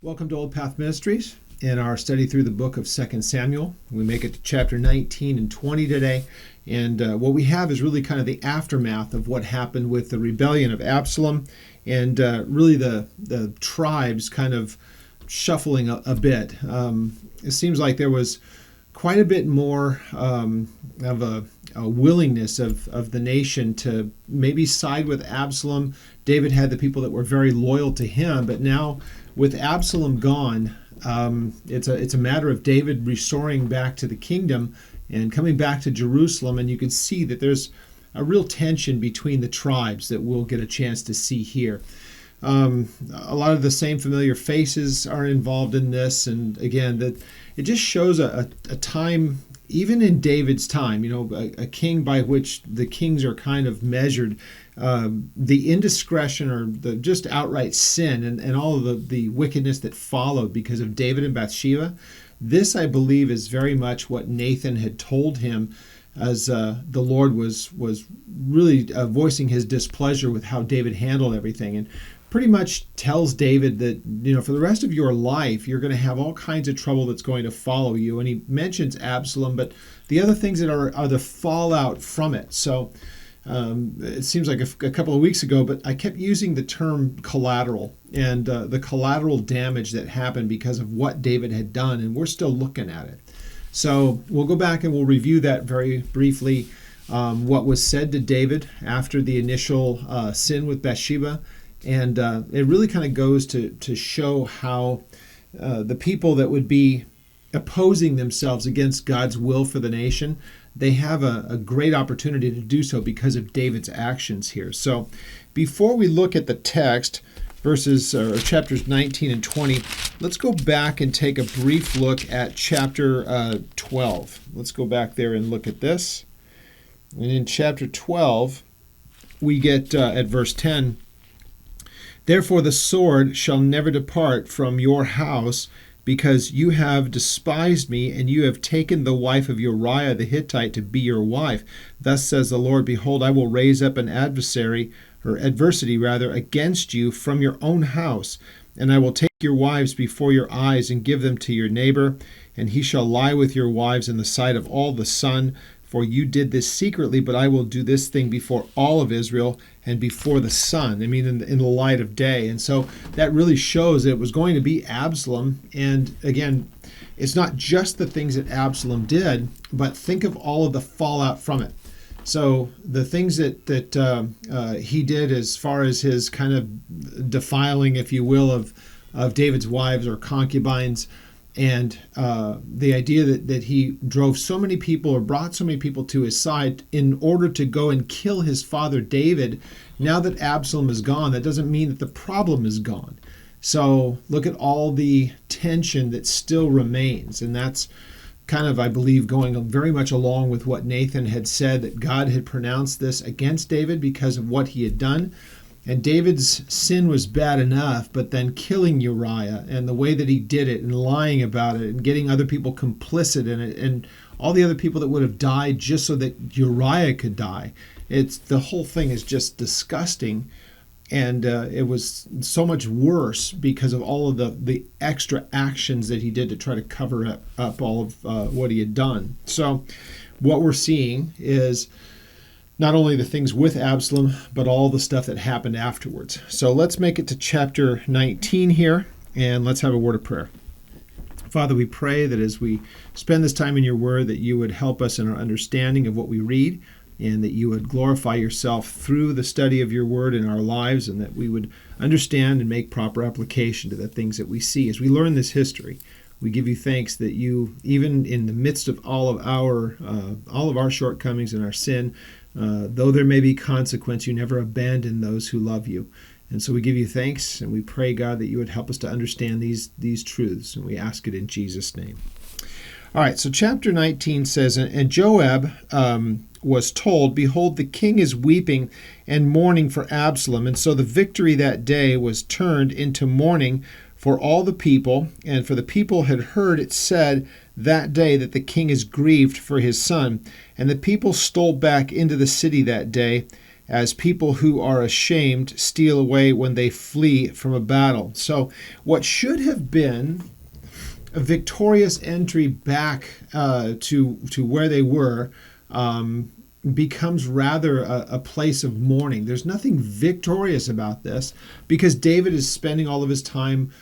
Welcome to Old Path Ministries in our study through the book of 2 Samuel. We make it to chapter 19 and 20 today. And what we have is really kind of the aftermath of what happened with the rebellion of Absalom and really the tribes kind of shuffling a bit. It seems like there was quite a bit more of a willingness of the nation to maybe side with Absalom. David had the people that were very loyal to him, but now with Absalom gone, it's a matter of David restoring back to the kingdom and coming back to Jerusalem, and you can see that there's a real tension between the tribes that we'll get a chance to see here. A lot of the same familiar faces are involved in this, and again, that it just shows a time, even in David's time, a king by which the kings are kind of measured. The indiscretion or the just outright sin and all of the wickedness that followed because of David and Bathsheba. This, I believe, is very much what Nathan had told him as the Lord was really voicing his displeasure with how David handled everything, and pretty much tells David that, for the rest of your life, you're going to have all kinds of trouble that's going to follow you. And he mentions Absalom, but the other things that are the fallout from it. So it seems like a couple of weeks ago, but I kept using the term collateral and the collateral damage that happened because of what David had done, and we're still looking at it. So we'll go back and we'll review that very briefly, what was said to David after the initial sin with Bathsheba. And it really kind of goes to show how the people that would be opposing themselves against God's will for the nation, they have a great opportunity to do so because of David's actions here. So before we look at the text, chapters 19 and 20, let's go back and take a brief look at chapter 12. Let's go back there and look at this. And in chapter 12, we get at verse 10, "Therefore the sword shall never depart from your house, because you have despised me, and you have taken the wife of Uriah the Hittite to be your wife. Thus says the Lord, behold, I will raise up an adversary against you from your own house, and I will take your wives before your eyes and give them to your neighbor, and he shall lie with your wives in the sight of all the sun. For you did this secretly, but I will do this thing before all of Israel and before the sun." I mean, in the light of day. And so that really shows that it was going to be Absalom. And again, it's not just the things that Absalom did, but think of all of the fallout from it. So the things that he did as far as his kind of defiling, if you will, of David's wives or concubines, and the idea that he drove so many people or brought so many people to his side in order to go and kill his father David. Now that Absalom is gone, that doesn't mean that the problem is gone. So look at all the tension that still remains. And that's kind of, I believe, going very much along with what Nathan had said, that God had pronounced this against David because of what he had done. And David's sin was bad enough, but then killing Uriah and the way that he did it and lying about it and getting other people complicit in it and all the other people that would have died just so that Uriah could die. The whole thing is just disgusting. And it was so much worse because of all of the extra actions that he did to try to cover up all of what he had done. So what we're seeing is not only the things with Absalom, but all the stuff that happened afterwards. So let's make it to chapter 19 here, and let's have a word of prayer. Father, we pray that as we spend this time in your word, that you would help us in our understanding of what we read, and that you would glorify yourself through the study of your word in our lives, and that we would understand and make proper application to the things that we see. As we learn this history, we give you thanks that you, even in the midst of all of our shortcomings and our sin, though there may be consequence, you never abandon those who love you. And so we give you thanks, and we pray, God, that you would help us to understand these truths, and we ask it in Jesus' name. All right, so chapter 19 says, "And Joab was told, behold, the king is weeping and mourning for Absalom. And so the victory that day was turned into mourning for all the people, and for the people had heard it said that day that the king is grieved for his son. And the people stole back into the city that day, as people who are ashamed steal away when they flee from a battle. So what should have been a victorious entry back to where they were becomes rather a place of mourning. There's nothing victorious about this because David is spending all of his time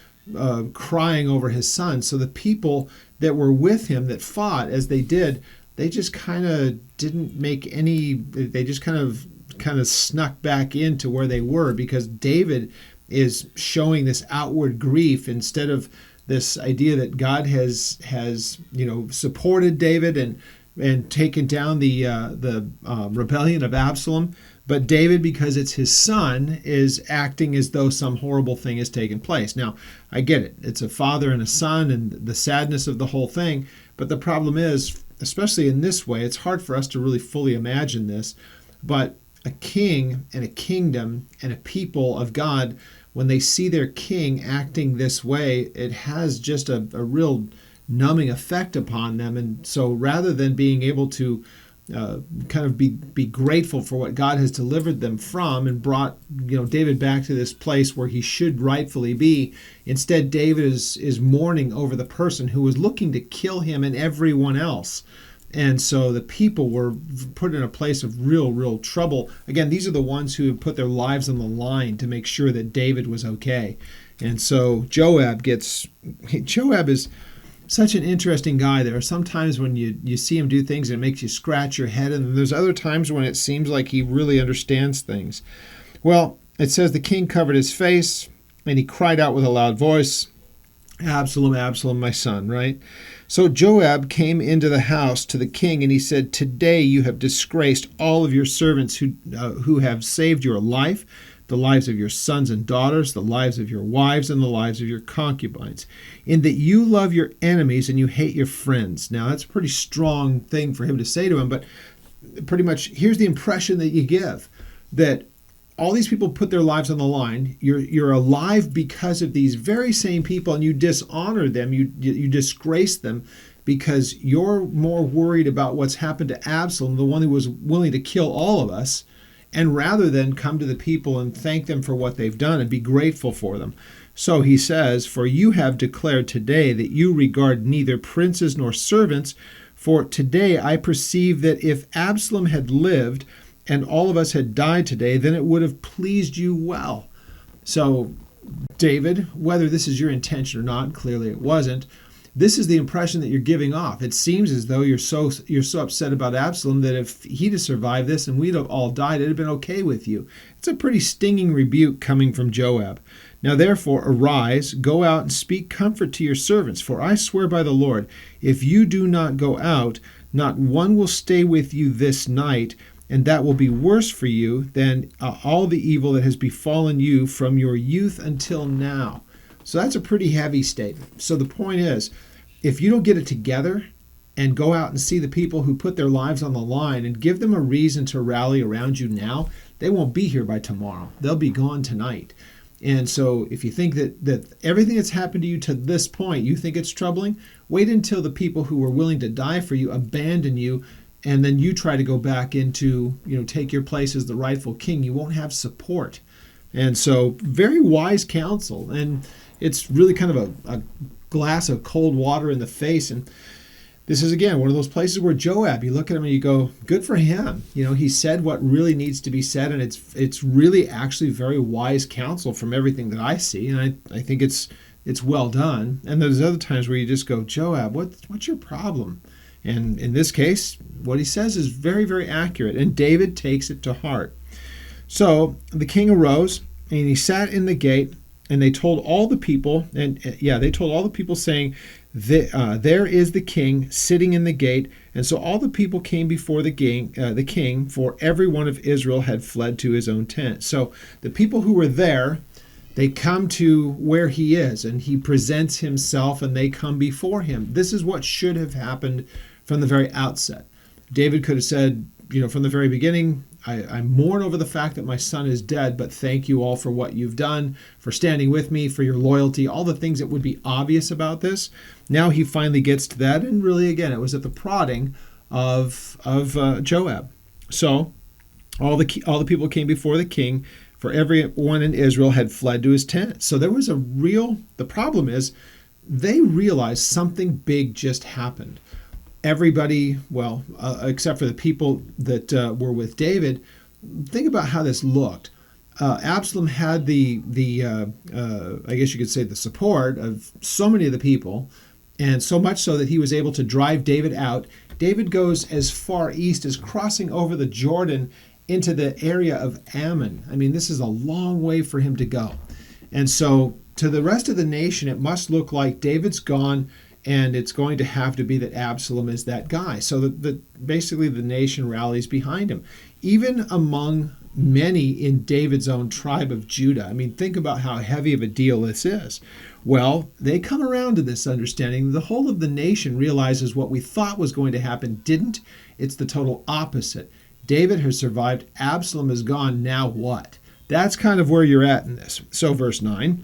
crying over his son. So the people that were with him that fought as they did, they just kind of didn't make any, they just kind of snuck back into where they were because David is showing this outward grief instead of this idea that God has supported David and taken down the rebellion of Absalom. But David, because it's his son, is acting as though some horrible thing has taken place. Now, I get it. It's a father and a son and the sadness of the whole thing. But the problem is, especially in this way, it's hard for us to really fully imagine this. But a king and a kingdom and a people of God, when they see their king acting this way, it has just a real numbing effect upon them. And so rather than being able to kind of be grateful for what God has delivered them from and brought David back to this place where he should rightfully be, instead David is mourning over the person who was looking to kill him and everyone else. And so the people were put in a place of real trouble. Again, these are the ones who had put their lives on the line to make sure that David was okay. And so Joab is such an interesting guy. There are some times when you see him do things and it makes you scratch your head, and there's other times when it seems like he really understands things. Well, it says the king covered his face and he cried out with a loud voice, "Absalom, Absalom, my son," right? So Joab came into the house to the king and he said, "Today you have disgraced all of your servants who have saved your life, the lives of your sons and daughters, the lives of your wives, and the lives of your concubines, in that you love your enemies and you hate your friends." Now, that's a pretty strong thing for him to say to him, but pretty much here's the impression that you give, that all these people put their lives on the line. You're alive because of these very same people, and you dishonor them, you disgrace them because you're more worried about what's happened to Absalom, the one who was willing to kill all of us, and rather than come to the people and thank them for what they've done and be grateful for them. So he says, "For you have declared today that you regard neither princes nor servants, for today I perceive that if Absalom had lived and all of us had died today, then it would have pleased you well." So David, whether this is your intention or not, clearly it wasn't, this is the impression that you're giving off. It seems as though you're so upset about Absalom that if he'd have survived this and we'd have all died, it'd have been okay with you. It's a pretty stinging rebuke coming from Joab. "Now therefore arise, go out and speak comfort to your servants, for I swear by the Lord, if you do not go out, not one will stay with you this night, and that will be worse for you than all the evil that has befallen you from your youth until now." So that's a pretty heavy statement. So the point is, if you don't get it together and go out and see the people who put their lives on the line and give them a reason to rally around you now, they won't be here by tomorrow. They'll be gone tonight. And so if you think that everything that's happened to you to this point, you think it's troubling, wait until the people who were willing to die for you abandon you, and then you try to go back into, take your place as the rightful king. You won't have support. And so very wise counsel. And it's really kind of a glass of cold water in the face. And this is, again, one of those places where Joab, you look at him and you go, good for him. He said what really needs to be said, and it's really actually very wise counsel from everything that I see. And I think it's well done. And there's other times where you just go, Joab, what's your problem? And in this case, what he says is very, very accurate. And David takes it to heart. So the king arose and he sat in the gate, and they told all the people, saying, there is the king sitting in the gate. And so all the people came before the king, for every one of Israel had fled to his own tent. So the people who were there, they come to where he is, and he presents himself, and they come before him. This is what should have happened from the very outset. David could have said, from the very beginning, I mourn over the fact that my son is dead, but thank you all for what you've done, for standing with me, for your loyalty, all the things that would be obvious about this. Now he finally gets to that, and really, again, it was at the prodding of Joab. So All the people came before the king, for everyone in Israel had fled to his tent. So there was the problem is they realized something big just happened. Everybody, well, except for the people that were with David, think about how this looked. Absalom had I guess you could say the support of so many of the people, and so much so that he was able to drive David out. David goes as far east as crossing over the Jordan into the area of Ammon. I mean, this is a long way for him to go. And so to the rest of the nation, it must look like David's gone, and it's going to have to be that Absalom is that guy. So that basically the nation rallies behind him. Even among many in David's own tribe of Judah. I mean, think about how heavy of a deal this is. Well, they come around to this understanding. The whole of the nation realizes what we thought was going to happen didn't. It's the total opposite. David has survived. Absalom is gone. Now what? That's kind of where you're at in this. So verse 9.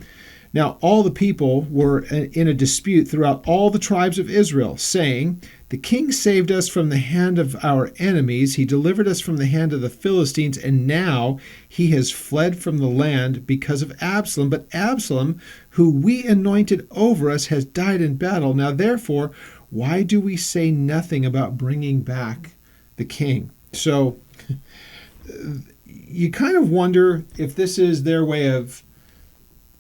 Now all the people were in a dispute throughout all the tribes of Israel, saying, the king saved us from the hand of our enemies. He delivered us from the hand of the Philistines, and now he has fled from the land because of Absalom. But Absalom, who we anointed over us, has died in battle. Now therefore, why do we say nothing about bringing back the king? So you kind of wonder if this is their way of,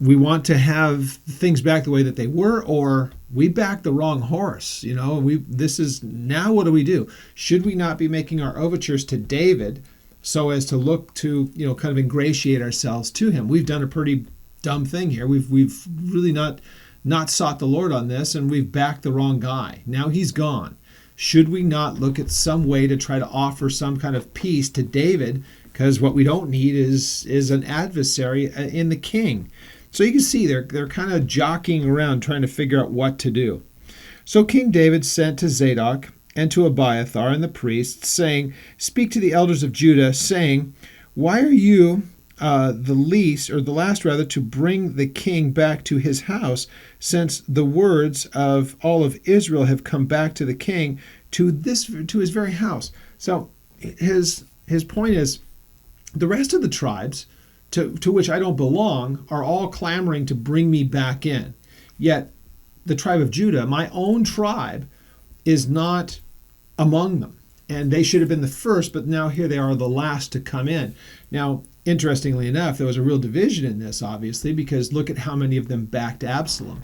we want to have things back the way that they were, or we backed the wrong horse. This is now, what do we do? Should we not be making our overtures to David so as to look to, kind of ingratiate ourselves to him? We've done a pretty dumb thing here. We've really not sought the Lord on this, and we've backed the wrong guy. Now he's gone. Should we not look at some way to try to offer some kind of peace to David? Because what we don't need is an adversary in the king. So you can see they're kind of jockeying around trying to figure out what to do. So King David sent to Zadok and to Abiathar and the priests, saying, speak to the elders of Judah, saying, why are you the last to bring the king back to his house, since the words of all of Israel have come back to the king to his very house? So his point is, the rest of the tribes to which I don't belong are all clamoring to bring me back in. Yet the tribe of Judah, my own tribe, is not among them. And they should have been the first, but now here they are the last to come in. Now, interestingly enough, there was a real division in this, obviously, because look at how many of them backed Absalom.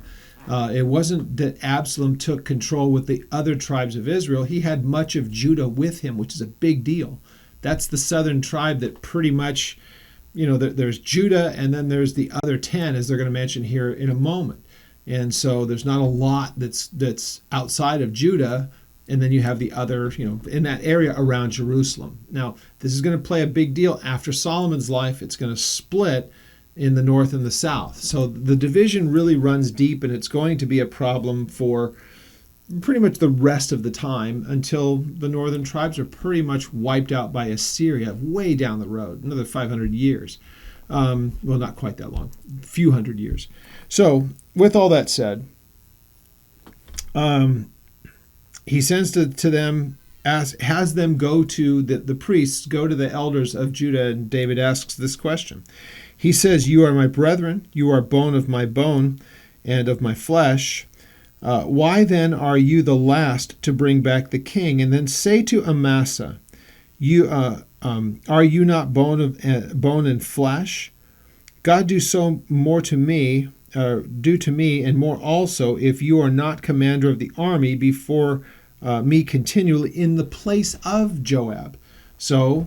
It wasn't that Absalom took control with the other tribes of Israel. He had much of Judah with him, which is a big deal. That's the southern tribe that pretty much, there's Judah, and then there's the other 10, as they're going to mention here in a moment. And so there's not a lot that's outside of Judah, and then you have the other, in that area around Jerusalem. Now, this is going to play a big deal after Solomon's life. It's going to split in the north and the south. So the division really runs deep, and it's going to be a problem for pretty much the rest of the time until the northern tribes are pretty much wiped out by Assyria way down the road, another 500 years. Well, not quite that long, a few hundred years. So with all that said, he sends to them, has them go to the priests, go to the elders of Judah, and David asks this question. He says, you are my brethren, you are bone of my bone and of my flesh. Why then are you the last to bring back the king? And then say to Amasa, are you not bone and flesh? God do so more to me, do to me, and more also, if you are not commander of the army before me continually in the place of Joab. So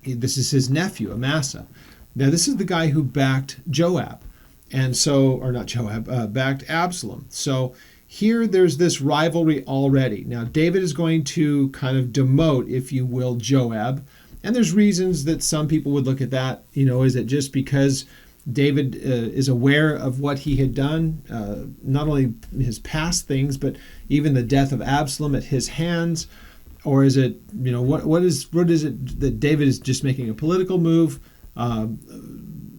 this is his nephew, Amasa. Now this is the guy who backed Joab, and so, or not Joab, backed Absalom. So here there's this rivalry already. Now David is going to kind of demote, if you will, Joab. And there's reasons that some people would look at that. Is it just because David is aware of what he had done, not only his past things, but even the death of Absalom at his hands? Or is it, what is it that David is just making a political move,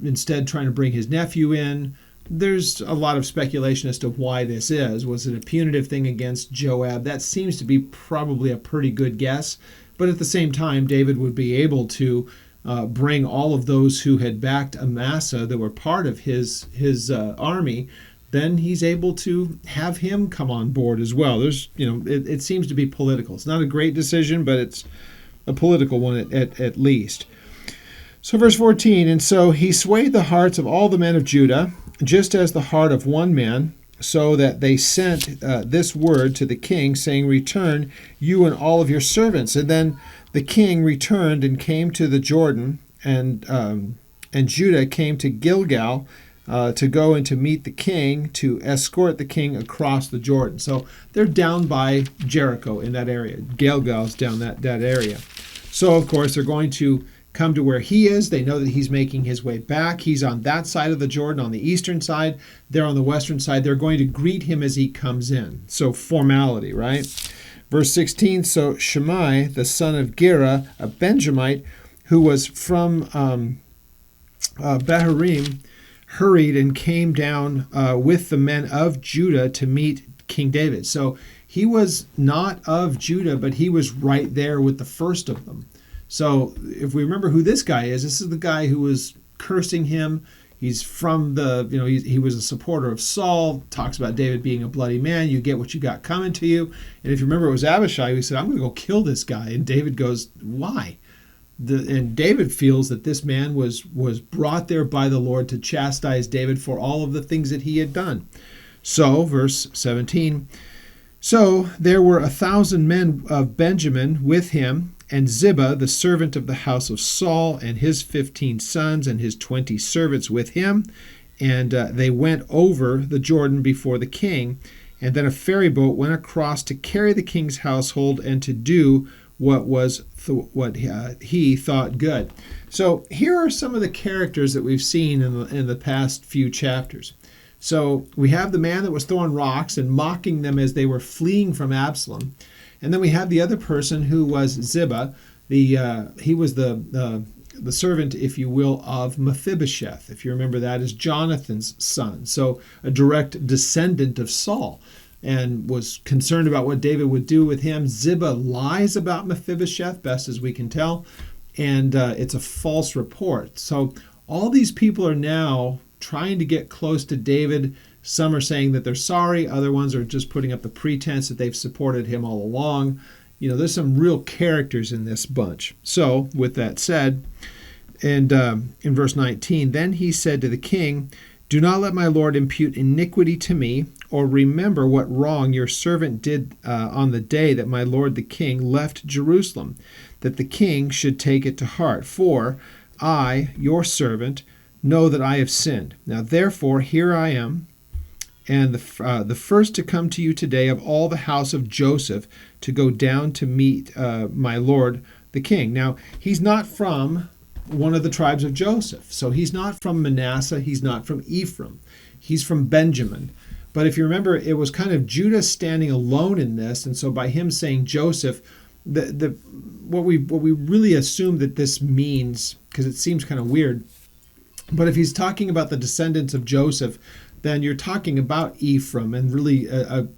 instead trying to bring his nephew in? There's a lot of speculation as to why this is. Was it a punitive thing against Joab? That seems to be probably a pretty good guess. But at the same time, David would be able to bring all of those who had backed Amasa that were part of his army, then he's able to have him come on board as well. There's, it seems to be political. It's not a great decision, but it's a political one at least. So verse 14, and so he swayed the hearts of all the men of Judah, just as the heart of one man, so that they sent this word to the king, saying, return, you and all of your servants. And then the king returned and came to the Jordan, and Judah came to Gilgal to go and to meet the king, to escort the king across the Jordan. So they're down by Jericho in that area. Gilgal's down that area. So, of course, they're going to come to where he is. They know that he's making his way back. He's on that side of the Jordan, on the eastern side. They're on the western side. They're going to greet him as he comes in. So formality, right? Verse 16, so Shimei, the son of Gera, a Benjamite, who was from Bahurim, hurried and came down with the men of Judah to meet King David. So he was not of Judah, but he was right there with the first of them. So if we remember who this guy is, this is the guy who was cursing him. He's from he was a supporter of Saul, talks about David being a bloody man. You get what you got coming to you. And if you remember, it was Abishai who said, I'm going to go kill this guy. And David goes, why? And David feels that this man was brought there by the Lord to chastise David for all of the things that he had done. So, verse 17, so there were 1,000 men of Benjamin with him, and Ziba, the servant of the house of Saul, and his 15 sons and his 20 servants with him. And they went over the Jordan before the king. And then a ferry boat went across to carry the king's household and to do what he thought good. So here are some of the characters that we've seen in the past few chapters. So we have the man that was throwing rocks and mocking them as they were fleeing from Absalom. And then we have the other person who was Ziba. He was the servant, if you will, of Mephibosheth. If you remember, that is Jonathan's son. So a direct descendant of Saul, and was concerned about what David would do with him. Ziba lies about Mephibosheth, best as we can tell, and it's a false report. So all these people are now trying to get close to David. Some are saying that they're sorry. Other ones are just putting up the pretense that they've supported him all along. There's some real characters in this bunch. So, with that said, and in verse 19, then he said to the king, do not let my lord impute iniquity to me, or remember what wrong your servant did on the day that my lord the king left Jerusalem, that the king should take it to heart. For I, your servant, know that I have sinned. Now therefore, here I am, and the first to come to you today of all the house of Joseph, to go down to meet my lord the king. Now, he's not from one of the tribes of Joseph. So he's not from Manasseh. He's not from Ephraim. He's from Benjamin. But if you remember, it was kind of Judah standing alone in this. And so by him saying Joseph, what we really assume that this means, because it seems kind of weird, but if he's talking about the descendants of Joseph, then you're talking about Ephraim, and really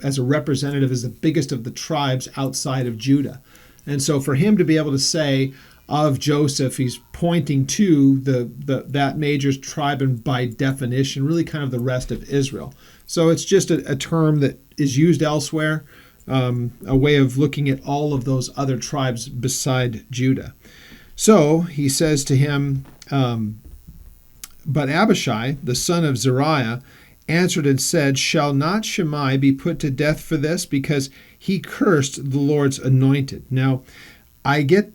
as a representative is the biggest of the tribes outside of Judah. And so for him to be able to say of Joseph, he's pointing to that major tribe, and by definition, really kind of the rest of Israel. So it's just a term that is used elsewhere, a way of looking at all of those other tribes beside Judah. So he says to him, but Abishai, the son of Zeruiah, answered and said, shall not Shimei be put to death for this? Because he cursed the Lord's anointed. Now, I get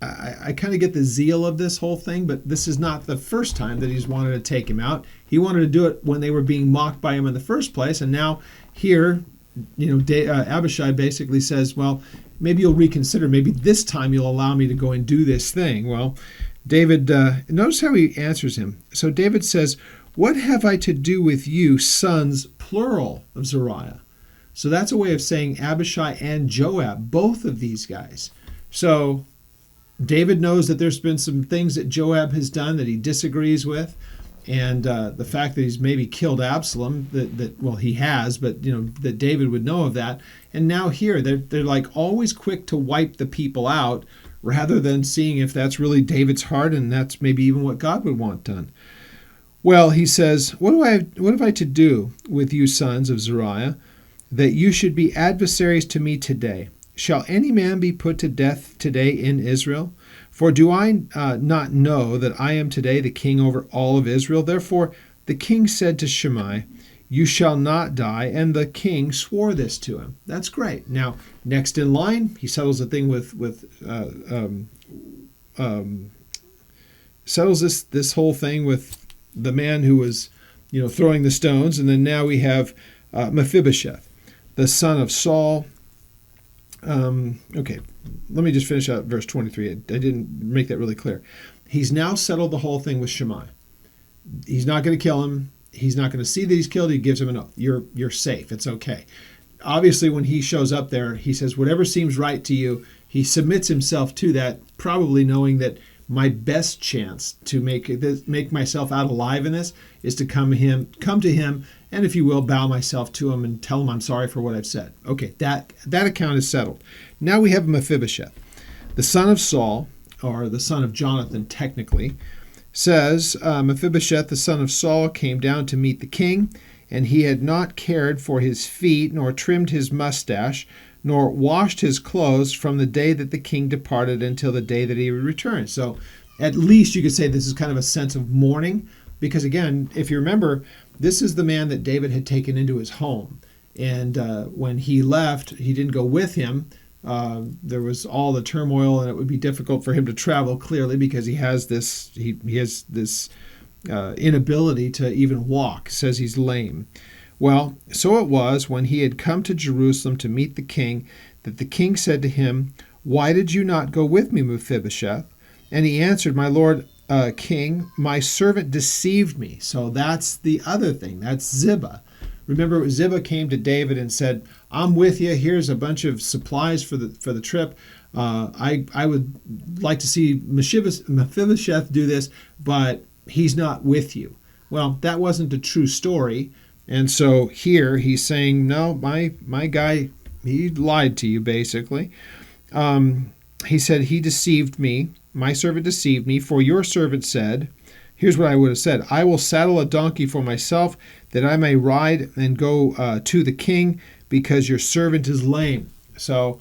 I kind of get the zeal of this whole thing, but this is not the first time that he's wanted to take him out. He wanted to do it when they were being mocked by him in the first place, and now here, Abishai basically says, well, maybe you'll reconsider. Maybe this time you'll allow me to go and do this thing. Well, David, notice how he answers him. So David says, what have I to do with you, sons, plural, of Zeruiah? So that's a way of saying Abishai and Joab, both of these guys. So David knows that there's been some things that Joab has done that he disagrees with. And the fact that he's maybe killed Absalom, well, he has, but that David would know of that. And now here they're like always quick to wipe the people out, rather than seeing if that's really David's heart and that's maybe even what God would want done. Well, he says, what have I to do with you, sons of Zeruiah, that you should be adversaries to me today? Shall any man be put to death today in Israel? For do I not know that I am today the king over all of Israel? Therefore the king said to Shimei, you shall not die, and the king swore this to him. That's great. Now, next in line, he settles the thing settles this whole thing with the man who was, throwing the stones, and then now we have Mephibosheth, the son of Saul. Okay, let me just finish out verse 23. I didn't make that really clear. He's now settled the whole thing with Shimei. He's not going to kill him. He's not going to see that he's killed. He gives him an oath. You're safe. It's okay. Obviously, when he shows up there, he says, whatever seems right to you. He submits himself to that, probably knowing that my best chance to make myself out alive in this is to come to him, and if you will, bow myself to him and tell him I'm sorry for what I've said. Okay, that account is settled. Now we have Mephibosheth, the son of Saul, or the son of Jonathan, technically. Says, Mephibosheth, the son of Saul, came down to meet the king, and he had not cared for his feet, nor trimmed his mustache, nor washed his clothes from the day that the king departed until the day that he would return. So at least you could say this is kind of a sense of mourning, because again, if you remember, this is the man that David had taken into his home. And when he left, he didn't go with him. There was all the turmoil, and it would be difficult for him to travel, clearly, because he has this inability to even walk. It says he's lame. Well, so it was when he had come to Jerusalem to meet the king, that the king said to him, why did you not go with me, Mephibosheth? And he answered, my lord king, my servant deceived me. So that's the other thing. That's Ziba. Remember, Ziba came to David and said, I'm with you. Here's a bunch of supplies for the trip. I would like to see Mephibosheth do this, but he's not with you. Well, that wasn't a true story. And so here he's saying, no, my guy, he lied to you, basically. He said, he deceived me. My servant deceived me. For your servant said, here's what I would have said. I will saddle a donkey for myself, that I may ride and go to the king, because your servant is lame. So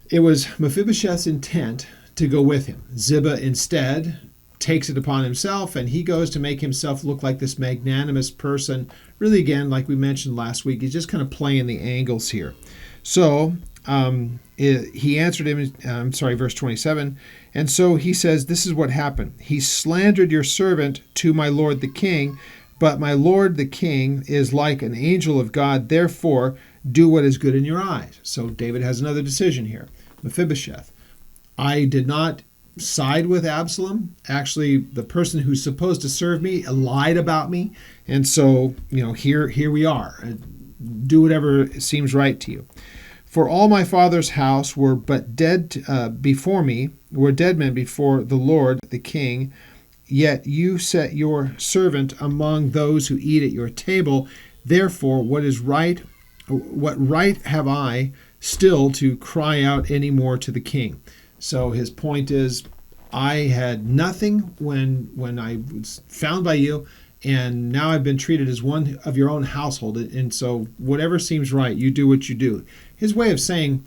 it was Mephibosheth's intent to go with him. Ziba instead takes it upon himself, and he goes to make himself look like this magnanimous person. Really, again, like we mentioned last week, he's just kind of playing the angles here. So he answered him, verse 27. And so he says, this is what happened. He slandered your servant to my lord the king, but my lord the king is like an angel of God. Therefore, do what is good in your eyes. So David has another decision here. Mephibosheth, I did not side with Absalom. Actually, the person who's supposed to serve me lied about me. And so, here we are. Do whatever seems right to you. For all my father's house were but dead before me, were dead men before the Lord, the king. Yet you set your servant among those who eat at your table. Therefore, what right have I still to cry out any more to the king? So his point is, I had nothing when I was found by you, and now I've been treated as one of your own household. And so whatever seems right, you do what you do. His way of saying,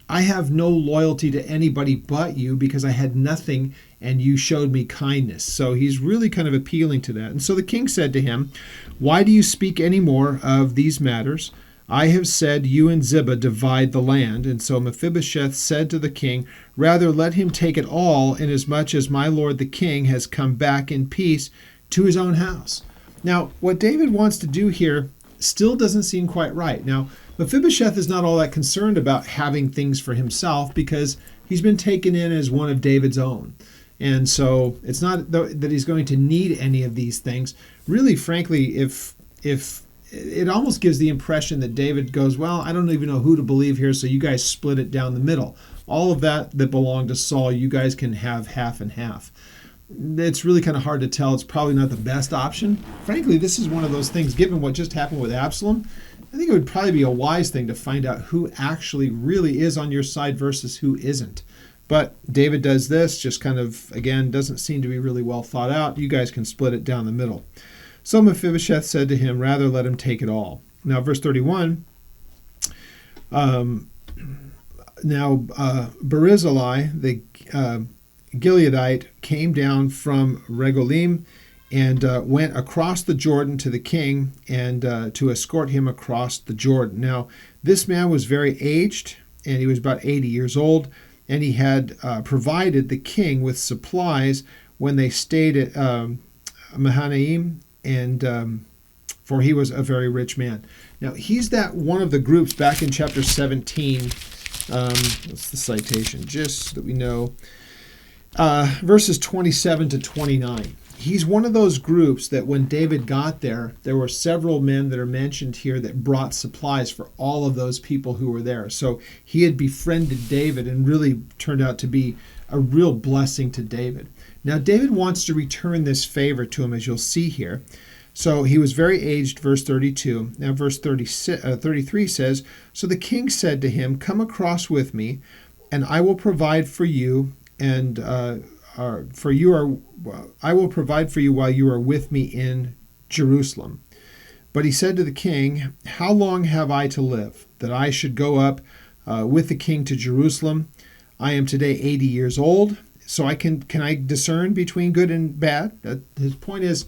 I have no loyalty to anybody but you, because I had nothing and you showed me kindness. So he's really kind of appealing to that. And so the king said to him, why do you speak any more of these matters? I have said, you and Ziba divide the land. And so Mephibosheth said to the king, rather let him take it all, inasmuch as my lord the king has come back in peace to his own house. Now, what David wants to do here still doesn't seem quite right. Now, Mephibosheth is not all that concerned about having things for himself, because he's been taken in as one of David's own. And so it's not that he's going to need any of these things. Really, frankly, if it almost gives the impression that David goes, well, I don't even know who to believe here, so you guys split it down the middle. All of that belonged to Saul, you guys can have half and half. it's really kind of hard to tell. It's probably not the best option. Frankly, this is one of those things, given what just happened with Absalom, I think it would probably be a wise thing to find out who actually really is on your side versus who isn't. But David does this, just kind of, again, doesn't seem to be really well thought out. You guys can split it down the middle. So Mephibosheth said to him, rather let him take it all. Now, verse 31, Barzillai, the Gileadite, came down from Regolim and went across the Jordan to the king and to escort him across the Jordan. Now, this man was very aged, and he was about 80 years old, and he had provided the king with supplies when they stayed at Mahanaim, and for he was a very rich man. Now, he's that one of the groups back in chapter 17. What's the citation? Just so that we know. Verses 27 to 29. He's one of those groups that when David got there, there were several men that are mentioned here that brought supplies for all of those people who were there. So he had befriended David and really turned out to be a real blessing to David. Now, David wants to return this favor to him, as you'll see here. So he was very aged, verse 32. Now, verse 33 says, so the king said to him, come across with me, and I will provide for you, and I will provide for you while you are with me in Jerusalem. But he said to the king, how long have I to live, that I should go up with the king to Jerusalem? I am today 80 years old, so can I discern between good and bad? His point is,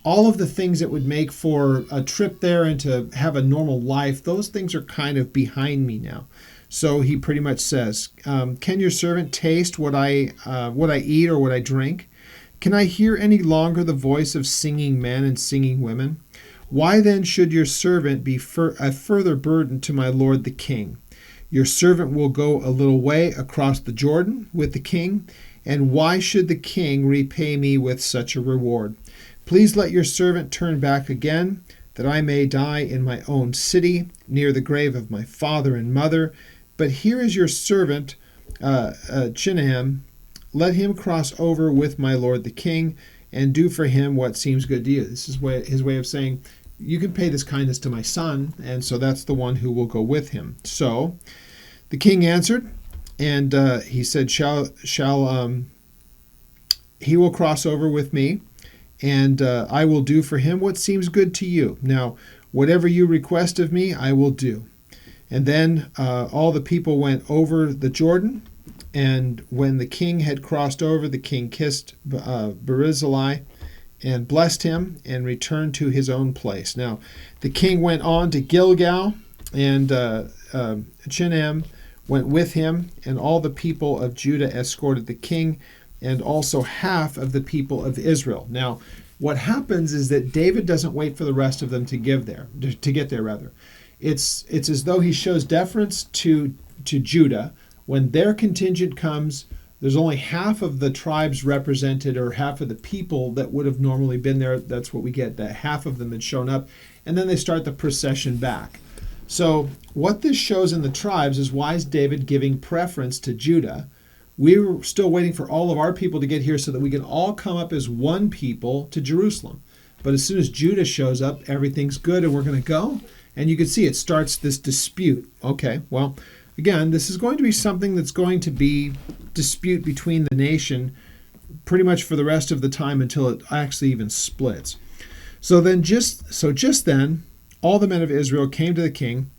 all of the things that would make for a trip there and to have a normal life, those things are kind of behind me now. So he pretty much says, can your servant taste what I eat or what I drink? Can I hear any longer the voice of singing men and singing women? Why then should your servant be a further burden to my lord the king? Your servant will go a little way across the Jordan with the king, and why should the king repay me with such a reward? Please let your servant turn back again, that I may die in my own city, near the grave of my father and mother. But here is your servant, Chinaam. Let him cross over with my lord the king, and do for him what seems good to you. This is his way of saying, you can pay this kindness to my son, and so that's the one who will go with him. So the king answered, and he said, he will cross over with me, and I will do for him what seems good to you. Now, whatever you request of me, I will do. And then all the people went over the Jordan, and when the king had crossed over, the king kissed Barzillai and blessed him and returned to his own place. Now, the king went on to Gilgal, and Chinaam went with him, and all the people of Judah escorted the king, and also half of the people of Israel. Now, what happens is that David doesn't wait for the rest of them to get there. It's as though he shows deference to Judah. When their contingent comes, there's only half of the tribes represented, or half of the people that would have normally been there. That's what we get, that half of them had shown up. And then they start the procession back. So what this shows in the tribes is, why is David giving preference to Judah? We were still waiting for all of our people to get here so that we can all come up as one people to Jerusalem. But as soon as Judah shows up, everything's good and we're going to go. And you can see it starts this dispute. Okay, well, again, this is going to be something that's going to be dispute between the nation pretty much for the rest of the time until it actually even splits. So just then, all the men of Israel came to the king,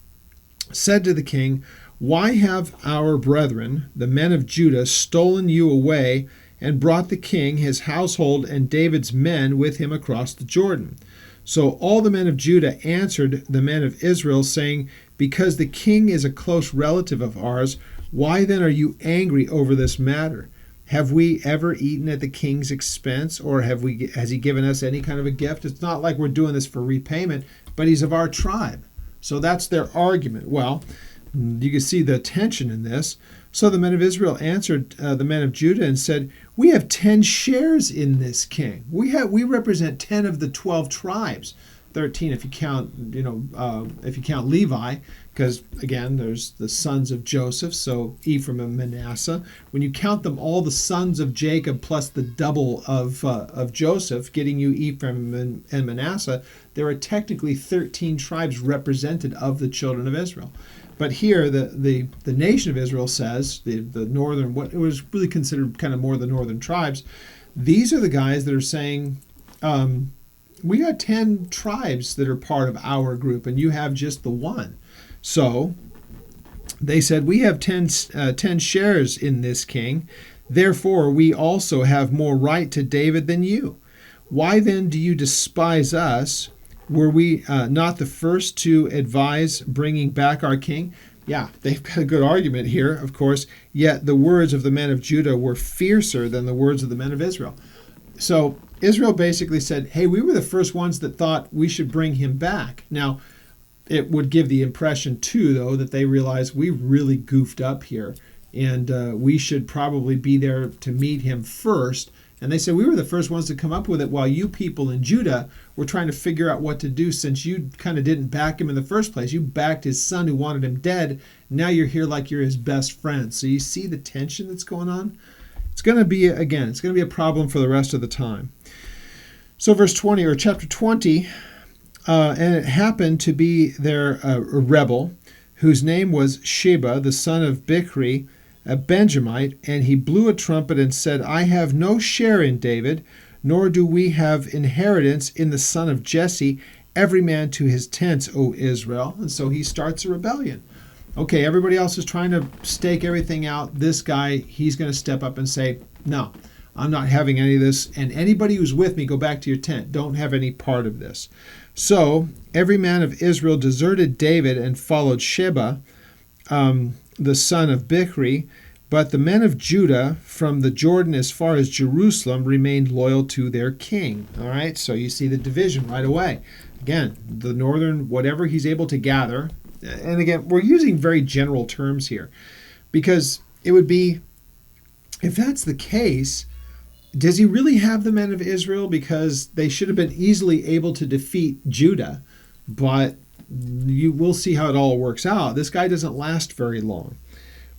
said to the king, why have our brethren, the men of Judah, stolen you away and brought the king, his household, and David's men with him across the Jordan? So all the men of Judah answered the men of Israel, saying, because the king is a close relative of ours, why then are you angry over this matter? Have we ever eaten at the king's expense, or has he given us any kind of a gift? It's not like we're doing this for repayment, but he's of our tribe. So that's their argument. Well, you can see the tension in this. So the men of Israel answered the men of Judah and said, we have 10 shares in this king. We represent 10 of the 12 tribes. 13 if you count, if you count Levi, because again, there's the sons of Joseph, so Ephraim and Manasseh. When you count them, all the sons of Jacob plus the double of Joseph, getting you Ephraim and Manasseh, there are technically 13 tribes represented of the children of Israel. But here, the nation of Israel says, the northern, what it was really considered kind of more the northern tribes, these are the guys that are saying, we got 10 tribes that are part of our group, and you have just the one. So they said, we have 10 shares in this king. Therefore, we also have more right to David than you. Why then do you despise us? Were we not the first to advise bringing back our king? Yeah, they've got a good argument here, of course. Yet the words of the men of Judah were fiercer than the words of the men of Israel. So Israel basically said, hey, we were the first ones that thought we should bring him back. Now, it would give the impression, too, though, that they realized we really goofed up here, and we should probably be there to meet him first. And they said, we were the first ones to come up with it, while you people in Judah were trying to figure out what to do, since you kind of didn't back him in the first place. You backed his son who wanted him dead. Now you're here like you're his best friend. So you see the tension that's going on? It's going to be, again, it's going to be a problem for the rest of the time. So verse 20, or chapter 20, and it happened to be there a rebel whose name was Sheba, the son of Bichri, a Benjamite, and he blew a trumpet and said, I have no share in David, nor do we have inheritance in the son of Jesse, every man to his tents, O Israel. And so he starts a rebellion. Okay, everybody else is trying to stake everything out. This guy, he's going to step up and say, no, I'm not having any of this. And anybody who's with me, go back to your tent. Don't have any part of this. So every man of Israel deserted David and followed Sheba, the son of Bichri. But the men of Judah from the Jordan as far as Jerusalem remained loyal to their king. All right, so you see the division right away. Again, the northern, whatever he's able to gather. And again, we're using very general terms here, because it would be, if that's the case, does he really have the men of Israel? Because they should have been easily able to defeat Judah, but you will see how it all works out. This guy doesn't last very long.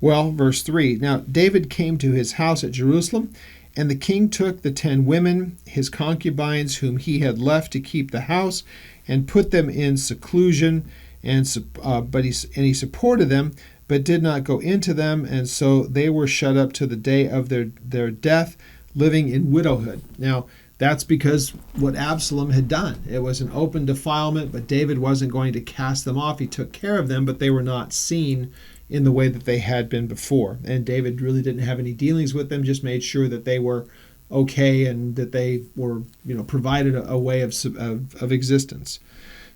Well, verse 3, now David came to his house at Jerusalem, and the king took the 10 women, his concubines, whom he had left to keep the house, and put them in seclusion, and he supported them, but did not go into them, and so they were shut up to the day of their death, living in widowhood. Now, that's because what Absalom had done. It was an open defilement, but David wasn't going to cast them off. He took care of them, but they were not seen in the way that they had been before. And David really didn't have any dealings with them, just made sure that they were okay and that they were, provided a way of existence.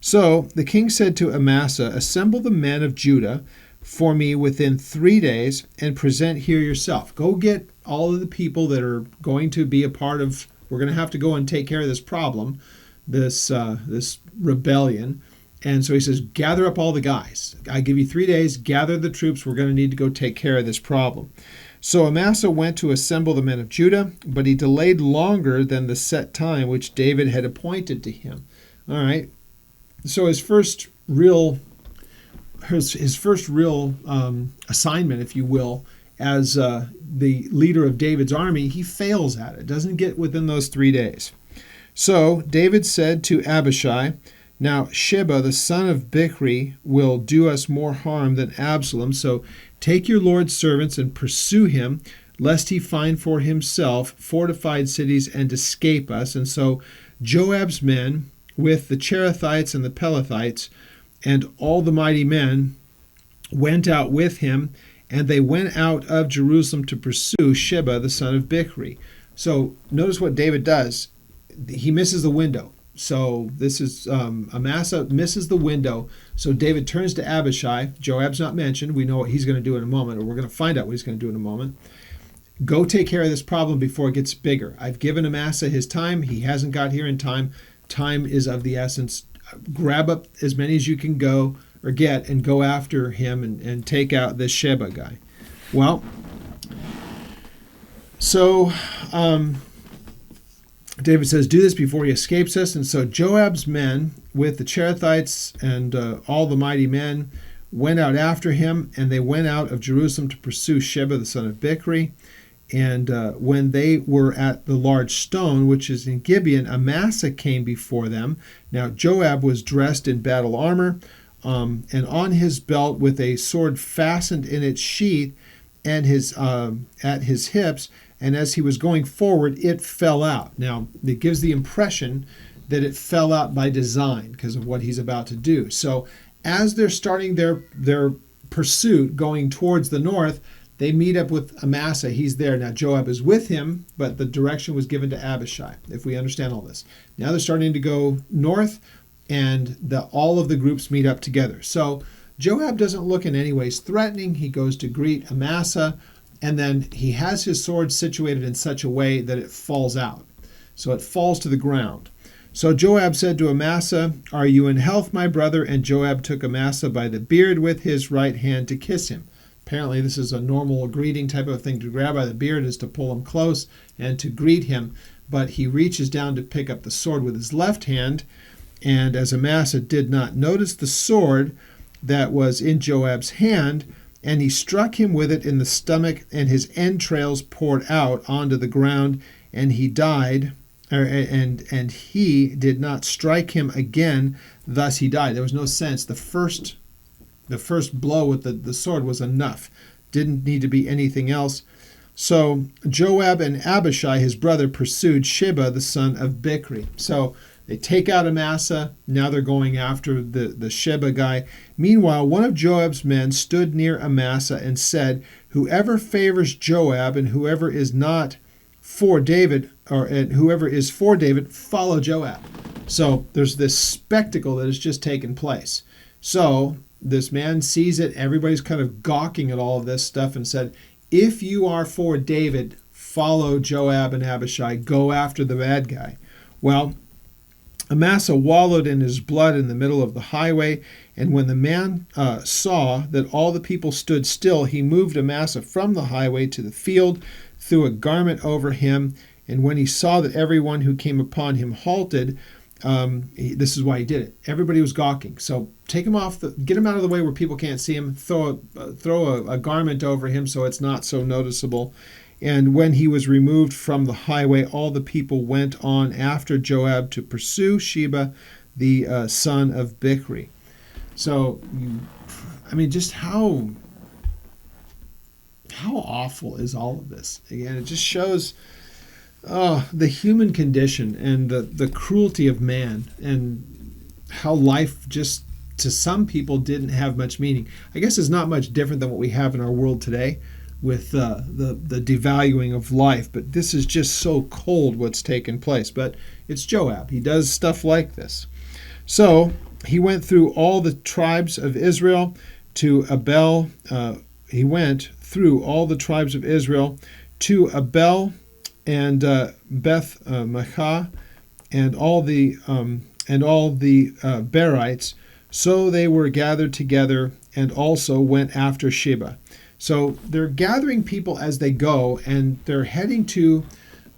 So the king said to Amasa, assemble the men of Judah for me within 3 days and present here yourself. Go get all of the people that are going to be a part of, we're going to have to go and take care of this problem, this rebellion. And so he says, gather up all the guys. I give you 3 days, gather the troops. We're going to need to go take care of this problem. So Amasa went to assemble the men of Judah, but he delayed longer than the set time which David had appointed to him. All right. So his first real assignment, if you will, as the leader of David's army, he fails at it. Doesn't get within those 3 days. So David said to Abishai, now Sheba, the son of Bichri, will do us more harm than Absalom. So take your Lord's servants and pursue him, lest he find for himself fortified cities and escape us. And so Joab's men, with the Cherethites and the Pelethites, and all the mighty men, went out with him, and they went out of Jerusalem to pursue Sheba, the son of Bichri. So notice what David does. He misses the window. So this is Amasa misses the window. So David turns to Abishai. Joab's not mentioned. We know what he's going to do in a moment, or we're going to find out what he's going to do in a moment. Go take care of this problem before it gets bigger. I've given Amasa his time. He hasn't got here in time. Time is of the essence. Grab up as many as you can go or get and go after him and take out this Sheba guy. Well, so David says, do this before he escapes us. And so Joab's men with the Cherethites and all the mighty men went out after him, and they went out of Jerusalem to pursue Sheba, the son of Bichri. And when they were at the large stone, which is in Gibeon, Amasa came before them. Now Joab was dressed in battle armor, and on his belt with a sword fastened in its sheath, and at his hips. And as he was going forward, it fell out. Now, it gives the impression that it fell out by design because of what he's about to do. So as they're starting their pursuit going towards the north, they meet up with Amasa. He's there. Now, Joab is with him, but the direction was given to Abishai, if we understand all this. Now they're starting to go north, and all of the groups meet up together. So Joab doesn't look in any ways threatening. He goes to greet Amasa, and then he has his sword situated in such a way that it falls out. So it falls to the ground. So Joab said to Amasa, "Are you in health, my brother?" And Joab took Amasa by the beard with his right hand to kiss him. Apparently this is a normal greeting type of thing. To grab by the beard is to pull him close and to greet him. But he reaches down to pick up the sword with his left hand. And as Amasa did not notice the sword that was in Joab's hand, and he struck him with it in the stomach, and his entrails poured out onto the ground, and he died, and he did not strike him again, thus he died. There was no sense. The first blow with the sword was enough. Didn't need to be anything else. So Joab and Abishai, his brother, pursued Sheba, the son of Bichri. So they take out Amasa. Now they're going after the Sheba guy. Meanwhile, one of Joab's men stood near Amasa and said, "Whoever favors Joab and whoever is not for David, and whoever is for David, follow Joab." So there's this spectacle that has just taken place. So this man sees it. Everybody's kind of gawking at all of this stuff and said, if you are for David, follow Joab and Abishai. Go after the bad guy. Well, Amasa wallowed in his blood in the middle of the highway, and when the man saw that all the people stood still, he moved Amasa from the highway to the field, threw a garment over him, and when he saw that everyone who came upon him halted, this is why he did it. Everybody was gawking. So take him off, get him out of the way where people can't see him, throw a garment over him so it's not so noticeable. And when he was removed from the highway, all the people went on after Joab to pursue Sheba, the son of Bichri. So, I mean, just how awful is all of this? Again, it just shows the human condition and the cruelty of man, and how life just, to some people, didn't have much meaning. I guess it's not much different than what we have in our world today with the devaluing of life, but this is just so cold what's taken place. But it's Joab. He does stuff like this. So he went through all the tribes of Israel to Abel. He went through all the tribes of Israel to Abel and Beth Maachah and all the Berites. So they were gathered together and also went after Sheba. So they're gathering people as they go, and they're heading to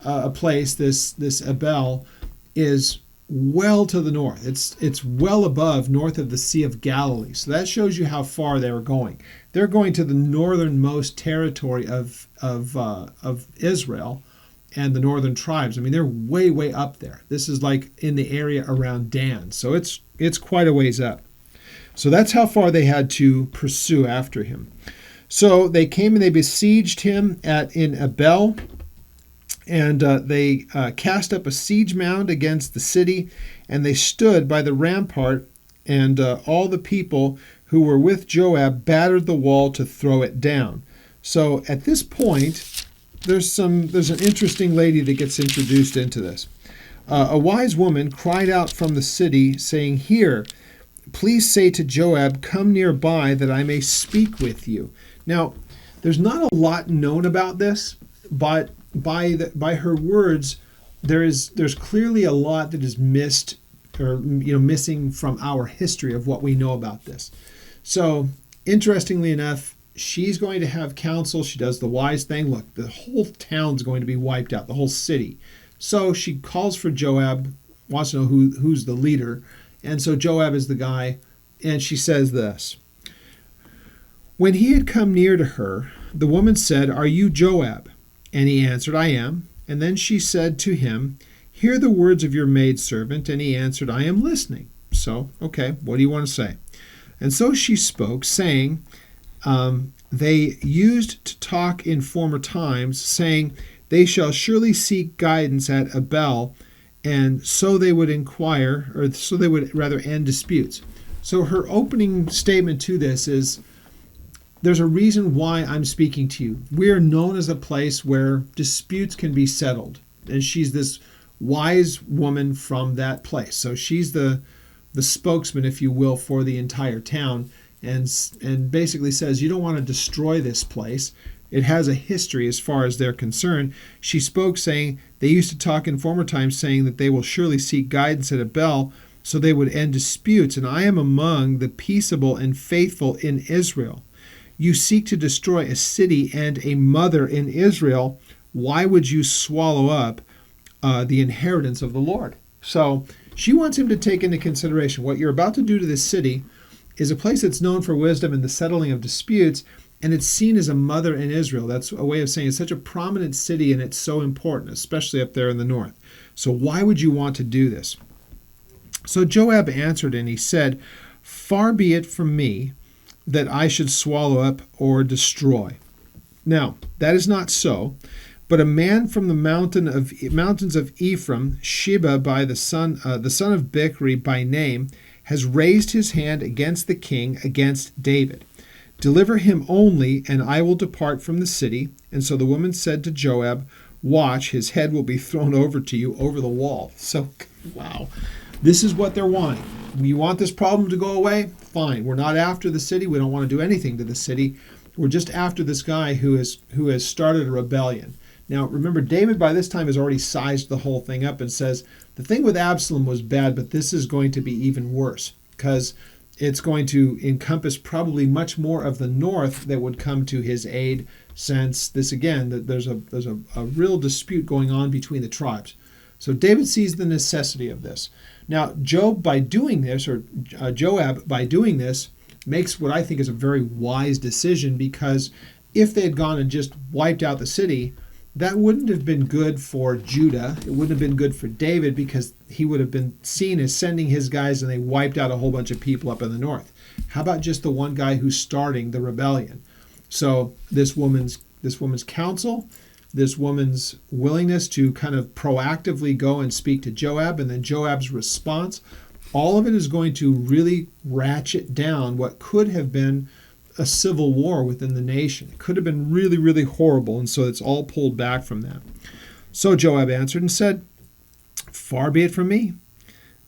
a place. This Abel is well to the north. It's well above, north of the Sea of Galilee. So that shows you how far they were going. They're going to the northernmost territory of Israel and the northern tribes. I mean, they're way, way up there. This is like in the area around Dan. So it's quite a ways up. So that's how far they had to pursue after him. So they came and they besieged him in Abel, and they cast up a siege mound against the city, and they stood by the rampart, and all the people who were with Joab battered the wall to throw it down. So at this point, there's an interesting lady that gets introduced into this. A wise woman cried out from the city, saying, "Here, please say to Joab, come nearby that I may speak with you." Now, there's not a lot known about this, but by her words, there's clearly a lot that is missed, or missing from our history of what we know about this. So, interestingly enough, she's going to have counsel. She does the wise thing. Look, the whole town's going to be wiped out, the whole city. So she calls for Joab, wants to know who's the leader. And so Joab is the guy. And she says this. When he had come near to her, the woman said, "Are you Joab?" And he answered, "I am." And then she said to him, "Hear the words of your maidservant." And he answered, "I am listening." So, okay, what do you want to say? And so she spoke, saying, they used to talk in former times, saying, "They shall surely seek guidance at Abel," and so they would inquire, or so they would rather end disputes. So her opening statement to this is, there's a reason why I'm speaking to you. We are known as a place where disputes can be settled. And she's this wise woman from that place. So she's the spokesman, if you will, for the entire town, and basically says, you don't want to destroy this place. It has a history as far as they're concerned. She spoke, saying, they used to talk in former times, saying that they will surely seek guidance at Abel, so they would end disputes. And I am among the peaceable and faithful in Israel. You seek to destroy a city and a mother in Israel. Why would you swallow up the inheritance of the Lord? So she wants him to take into consideration what you're about to do to this city is a place that's known for wisdom and the settling of disputes, and it's seen as a mother in Israel. That's a way of saying it's such a prominent city and it's so important, especially up there in the north. So why would you want to do this? So Joab answered and he said, "Far be it from me that I should swallow up or destroy." Now, that is not so, but a man from the mountains of Ephraim, Sheba by the son of Bichri by name, has raised his hand against the king, against David. Deliver him only, and I will depart from the city. And so the woman said to Joab, "Watch, his head will be thrown over to you over the wall." So, wow. This is what they're wanting. You want this problem to go away? Fine. We're not after the city. We don't want to do anything to the city. We're just after this guy who has started a rebellion. Now, remember, David by this time has already sized the whole thing up and says, the thing with Absalom was bad, but this is going to be even worse because it's going to encompass probably much more of the north that would come to his aid, since this, again, that there's a real dispute going on between the tribes. So David sees the necessity of this. Now, Joab, by doing this, makes what I think is a very wise decision, because if they had gone and just wiped out the city, that wouldn't have been good for Judah. It wouldn't have been good for David, because he would have been seen as sending his guys and they wiped out a whole bunch of people up in the north. How about just the one guy who's starting the rebellion? So this woman's counsel, this woman's willingness to kind of proactively go and speak to Joab, and then Joab's response, all of it is going to really ratchet down what could have been a civil war within the nation. It could have been really, really horrible, and so it's all pulled back from that. So Joab answered and said, "Far be it from me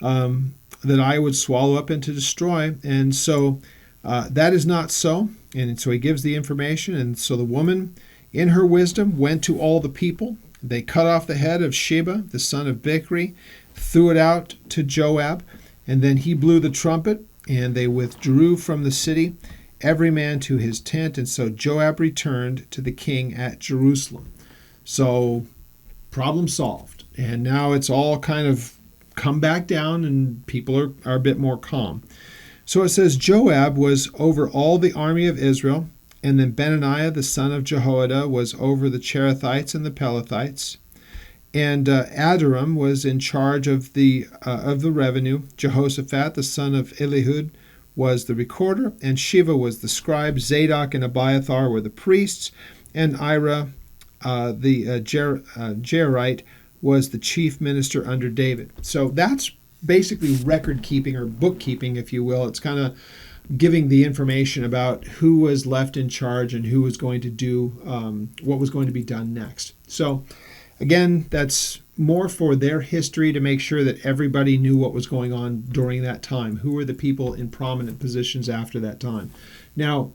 that I would swallow up and to destroy." And so that is not so. And so he gives the information. And so the woman, in her wisdom, went to all the people. They cut off the head of Sheba, the son of Bichri, threw it out to Joab, and then he blew the trumpet, and they withdrew from the city, every man to his tent. And so Joab returned to the king at Jerusalem. So problem solved. And now it's all kind of come back down, and people are a bit more calm. So it says Joab was over all the army of Israel, and then Benaiah the son of Jehoiada was over the Cherethites and the Pelethites, and Adoram was in charge of the revenue. Jehoshaphat the son of Elihud was the recorder, and Shiva was the scribe. Zadok and Abiathar were the priests, and Ira the Jairite was the chief minister under David. So that's basically record keeping, or bookkeeping, if you will. It's kind of giving the information about who was left in charge and who was going to do what was going to be done next. So again, that's more for their history, to make sure that everybody knew what was going on during that time. Who were the people in prominent positions after that time? Now,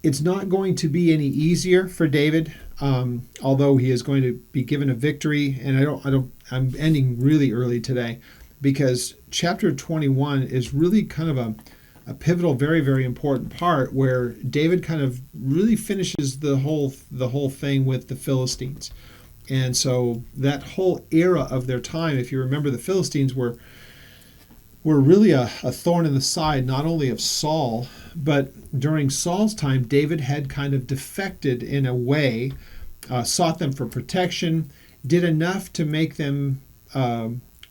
it's not going to be any easier for David, although he is going to be given a victory. And I'm ending really early today, because chapter 21 is really kind of a pivotal, very, very important part, where David kind of really finishes the whole thing with the Philistines. And so that whole era of their time, if you remember, the Philistines were really a thorn in the side, not only of Saul, but during Saul's time, David had kind of defected in a way, sought them for protection, did enough to make them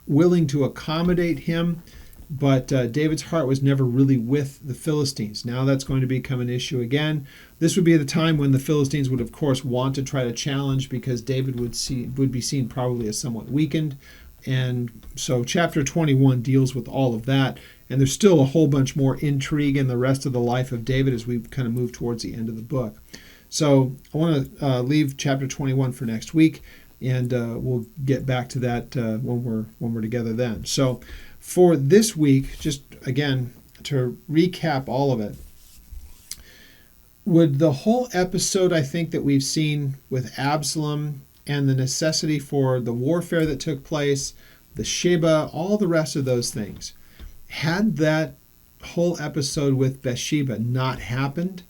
willing to accommodate him, but David's heart was never really with the Philistines. Now that's going to become an issue again. This would be the time when the Philistines would, of course, want to try to challenge, because David would be seen probably as somewhat weakened. And so chapter 21 deals with all of that. And there's still a whole bunch more intrigue in the rest of the life of David as we kind of move towards the end of the book. So I want to leave chapter 21 for next week, and we'll get back to that when we're together then. So for this week, just again to recap all of it, would the whole episode, I think, that we've seen with Absalom and the necessity for the warfare that took place, the Sheba, all the rest of those things, had that whole episode with Bathsheba not happened,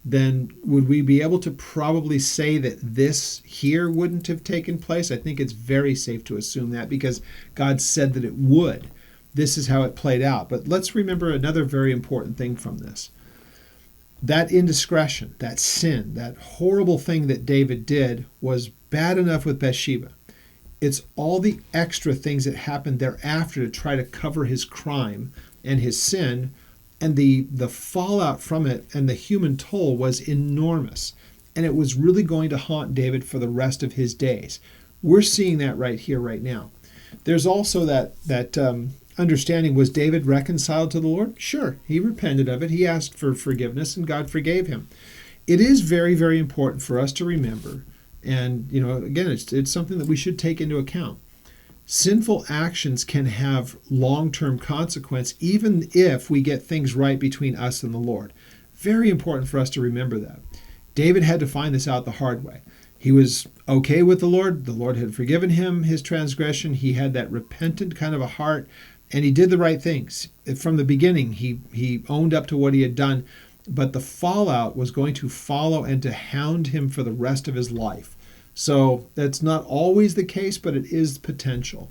then would we be able to probably say that this here wouldn't have taken place? I think it's very safe to assume that, because God said that it would. This is how it played out. But let's remember another very important thing from this. That indiscretion, that sin, that horrible thing that David did was bad enough with Bathsheba. It's all the extra things that happened thereafter to try to cover his crime and his sin, and the fallout from it and the human toll was enormous. And it was really going to haunt David for the rest of his days. We're seeing that right here, right now. There's also that understanding. Was David reconciled to the Lord? Sure, he repented of it. He asked for forgiveness, and God forgave him. It is very, very important for us to remember, and again, it's something that we should take into account. Sinful actions can have long-term consequence, even if we get things right between us and the Lord. Very important for us to remember that. David had to find this out the hard way. He was okay with the Lord. The Lord had forgiven him his transgression. He had that repentant kind of a heart, and he did the right things. From the beginning, he owned up to what he had done, but the fallout was going to follow and to hound him for the rest of his life. So that's not always the case, but it is potential.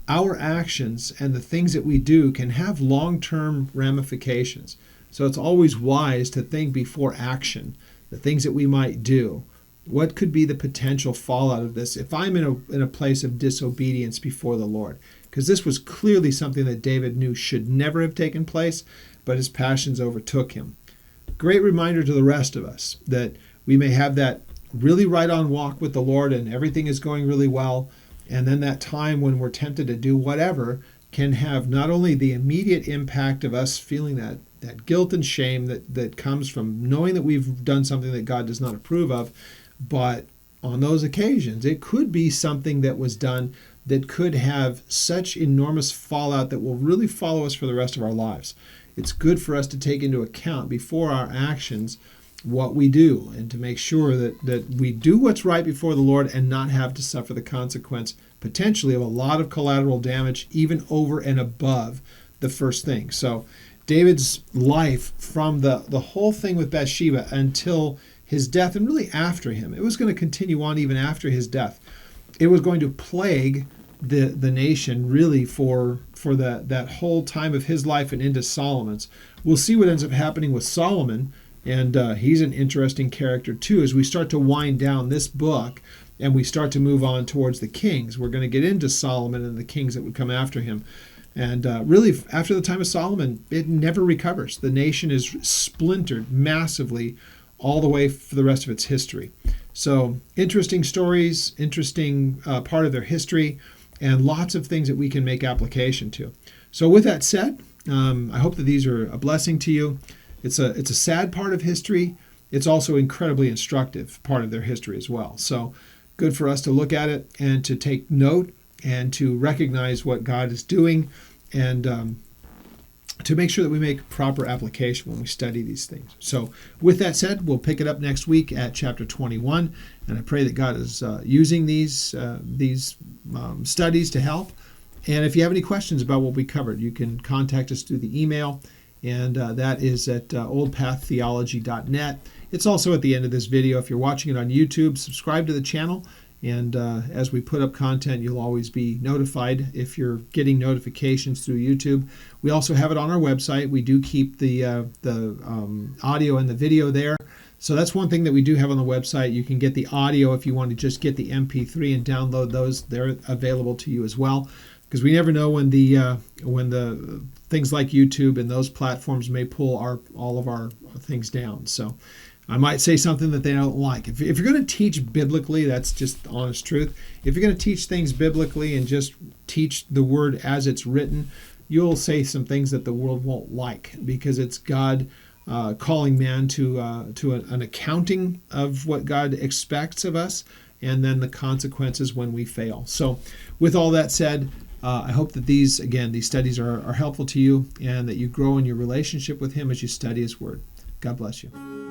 Our actions and the things that we do can have long-term ramifications. So it's always wise to think before action, the things that we might do. What could be the potential fallout of this if I'm in a place of disobedience before the Lord? Because this was clearly something that David knew should never have taken place, but his passions overtook him. Great reminder to the rest of us that we may have that really right-on walk with the Lord and everything is going really well, and then that time when we're tempted to do whatever can have not only the immediate impact of us feeling that guilt and shame that comes from knowing that we've done something that God does not approve of, but on those occasions, it could be something that was done that could have such enormous fallout that will really follow us for the rest of our lives. It's good for us to take into account before our actions what we do, and to make sure that we do what's right before the Lord and not have to suffer the consequence potentially of a lot of collateral damage, even over and above the first thing. So David's life, from the whole thing with Bathsheba until his death, and really after him, it was going to continue on even after his death. It was going to plague the nation really for that whole time of his life and into Solomon's. We'll see what ends up happening with Solomon, and he's an interesting character too as we start to wind down this book and we start to move on towards the kings. We're going to get into Solomon and the kings that would come after him. And really, after the time of Solomon, it never recovers. The nation is splintered massively all the way for the rest of its history. So interesting stories, interesting part of their history, and lots of things that we can make application to. So with that said, I hope that these are a blessing to you. It's a sad part of history. It's also incredibly instructive part of their history as well. So good for us to look at it and to take note and to recognize what God is doing, and to make sure that we make proper application when we study these things. So with that said, we'll pick it up next week at chapter 21, and I pray that God is using these studies to help. And if you have any questions about what we covered, you can contact us through the email, and that is at oldpaththeology.net. It's also at the end of this video. If you're watching it on YouTube, subscribe to the channel, And as we put up content, you'll always be notified if you're getting notifications through YouTube. We also have it on our website. We do keep the audio and the video there. So that's one thing that we do have on the website. You can get the audio if you want to just get the MP3 and download those. They're available to you as well, because we never know when the things like YouTube and those platforms may pull all of our things down. So I might say something that they don't like. If you're going to teach biblically, that's just the honest truth. If you're going to teach things biblically and just teach the word as it's written, you'll say some things that the world won't like, because it's God calling man to an accounting of what God expects of us, and then the consequences when we fail. So with all that said, I hope that these studies are helpful to you, and that you grow in your relationship with Him as you study His Word. God bless you.